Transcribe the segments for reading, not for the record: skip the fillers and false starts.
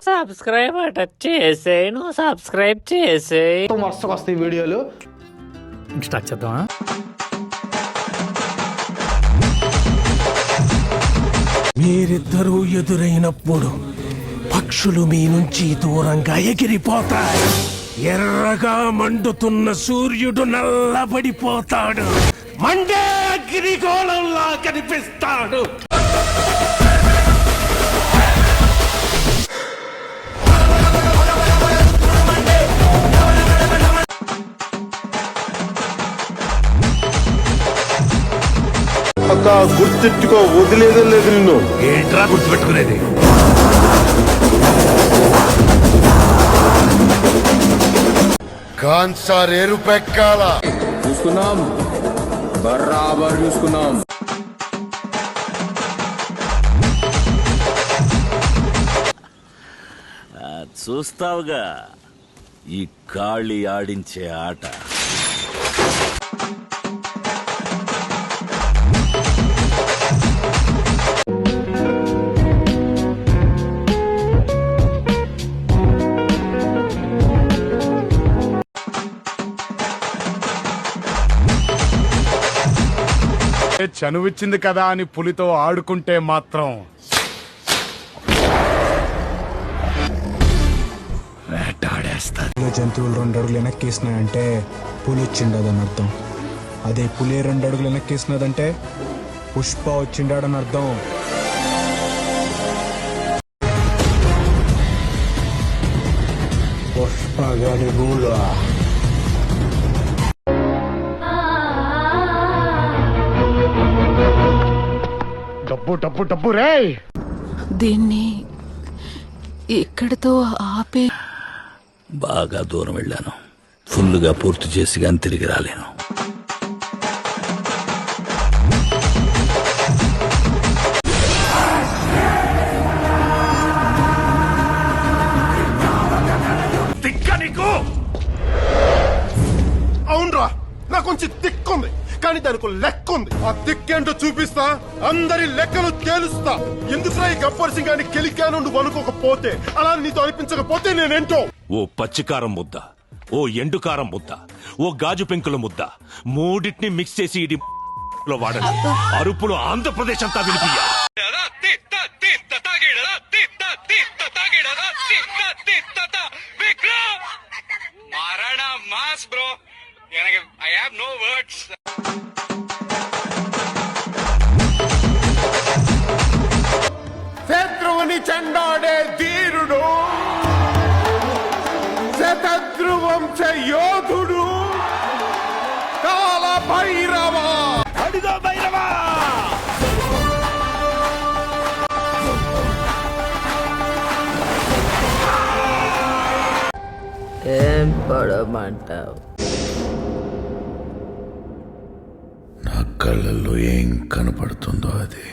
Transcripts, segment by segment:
Subscribe అట చేసేయి, నువ్వు సబ్స్క్రైబ్ చేసేయి. మస్తు వస్తాయి వీడియోలు. స్టార్ట్ చేద్దామా? మీరిద్దరూ ఎదురైనప్పుడు పక్షులు మీ నుంచి దూరంగా ఎగిరిపోతాయి. ఎర్రగా మండుతున్న సూర్యుడు నల్లబడిపోతాడు. మండే అగ్నిగోళంలా కనిపిస్తాడు. పక్కా గుర్తెట్టుకో, వదిలేదే లేదు నిన్ను. ఏంట్రా గుర్తుపెట్టుకునేది? ఖాన్ సార్ ఎరుపెక్కాల చూసుకున్నాం, బరాబర్ చూసుకున్నాం. చూస్తావుగా ఈ కాళీ ఆడించే ఆట. చనువిచ్చింది కదా అని పులితో ఆడుకుంటే మాత్రం వేటాడేస్తాడు. జంతువులు 2 అడుగులు వెనక్కేసినాయంటే పులి వచ్చిండదని అర్థం. అదే పులి 2 అడుగులు వెనక్కేసినదంటే పుష్ప వచ్చిండాడని అర్థం. పుష్ప గాడి రూలు. డబ్బు డబ్బు డబ్బు రే. దీన్ని ఇక్కడితో ఆపే. బాగా దూరం వెళ్ళాను, ఫుల్లుగా పూర్తి చేసి కానీ తిరిగి రాలేను. అవునరా, నాకు కొంచెం దిక్కుంది, కానీ దానికి లెక్క ఉంది. ఆ దిక్కేంటో చూపిస్తా, అందరి లెక్కలు తేలుస్తా. ఎందుకురా ఈ గబ్బర్ సింగ్ అని కెలికాను నువ్వు అనుకోకపోతే, అలా నీతో అనిపించకపోతే నేనేంటో. ఓ పచ్చికారం ముద్ద, ఓ ఎండుకారం ముద్ద, ఓ గాజు పెంకుల ముద్ద, మూడింటిని మిక్స్ చేసి ఇది వాడండి. అరుపులు ఆంధ్రప్రదేశ్ అంతా వినిపియ్య. I have no words. శత్రువుని చెండాడే ధీరుడు, శతద్రువంశ యోధుడు, కాల భైరవ. అడిగో భైరవా! ఏం పడమంటావు? నా కళ్ళల్లో ఏం కనపడుతుందో అది.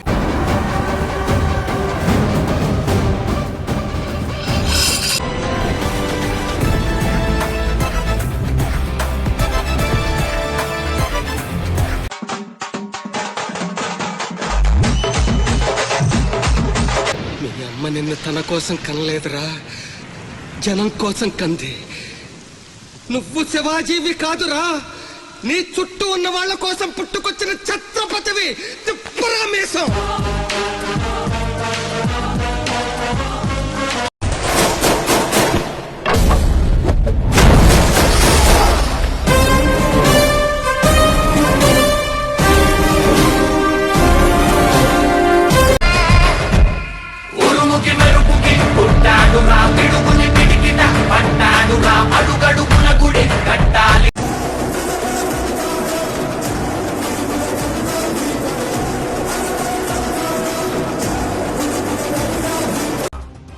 మీ అమ్మ నిన్ను తన కోసం కనలేదురా, జనం కోసం కంది. నువ్వు శివాజీవి కాదురా, నీ చుట్టూ ఉన్న వాళ్ళ కోసం పుట్టుకొచ్చిన ఛత్రపతివి. తిప్పరామేశం.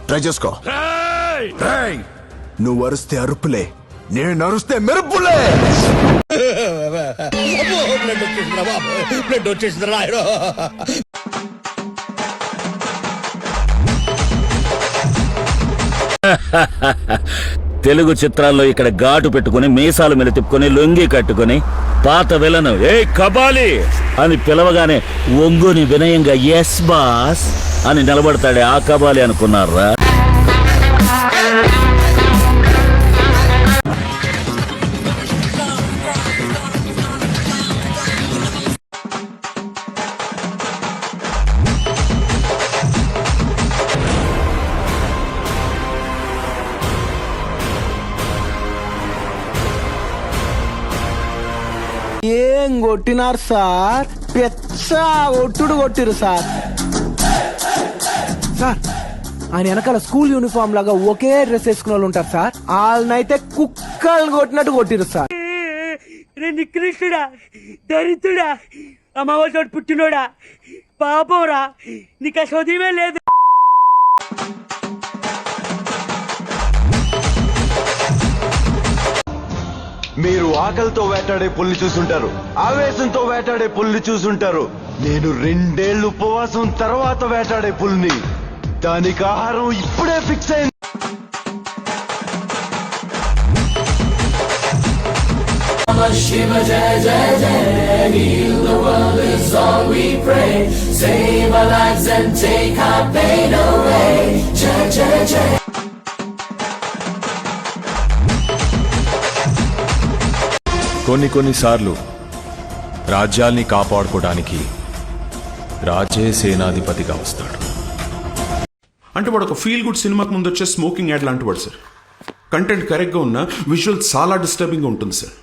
ట్రై చేసుకో. నువ్వు అరుస్తే అరుపులే, నేను అరుస్తే మెరుపులే. బ్లడ్ వచ్చేసింది రాయడు. తెలుగు చిత్రాల్లో ఇక్కడ ఘాటు పెట్టుకుని మీసాలు మెలి తిప్పుకొని లొంగి కట్టుకుని పాత విలను ఏ కబాలి అని పిలవగానే ఒంగుని వినయంగా ఎస్ బాస్ అని నిలబడతాడే ఆ కబాలి అనుకున్నారా? ఏం కొట్టినారు సార్? పెచ్చ ఒట్టుడు కొట్టిరు సార్. సార్ ఆయన వెనకాల స్కూల్ యూనిఫామ్ లాగా ఒకే డ్రెస్ వేసుకున్న వాళ్ళు ఉంటారు సార్. వాళ్ళనైతే కుక్కలు కొట్టినట్టు కొట్టిరు సార్. నికృష్టుడా, దరిద్రుడా, అమ్మవారి పుట్టినోడా, పాపంరా, నీకు ఆ చదివే లేదు. మీరు ఆకలితో వేటాడే పుల్లి చూసుంటారు, ఆవేశంతో వేటాడే పుల్లి చూసుంటారు. నేను 2 ఏళ్లు ఉపవాసం తర్వాత వేటాడే పుల్ని. దానికి ఆహారం ఇప్పుడే ఫిక్స్ అయింది. కొన్నిసార్లు రాజ్యాల్ని కాపాడుకోవడానికి రాజే సేనాధిపతిగా వస్తాడు. అంటే వాడు ఒక ఫీల్ గుడ్ సినిమాకి ముందు వచ్చే స్మోకింగ్ యాడ్ లాంటి వాడు సార్. కంటెంట్ కరెక్ట్ గా ఉన్న విజువల్ చాలా డిస్టర్బింగ్ గా ఉంటుంది సార్.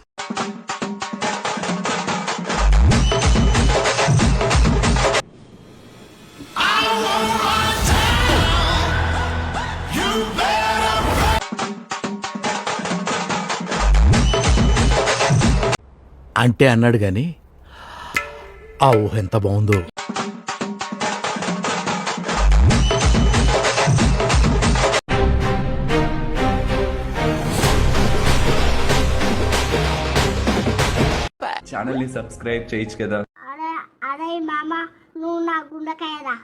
అంటే అన్నాడు గాని ఆ ఊహ ఎంత బాగుందో. ఛానల్ ని సబ్స్క్రైబ్ చేయొచ్చు కదా. అరే మామ, నువ్వు నా గుండెకాయరా.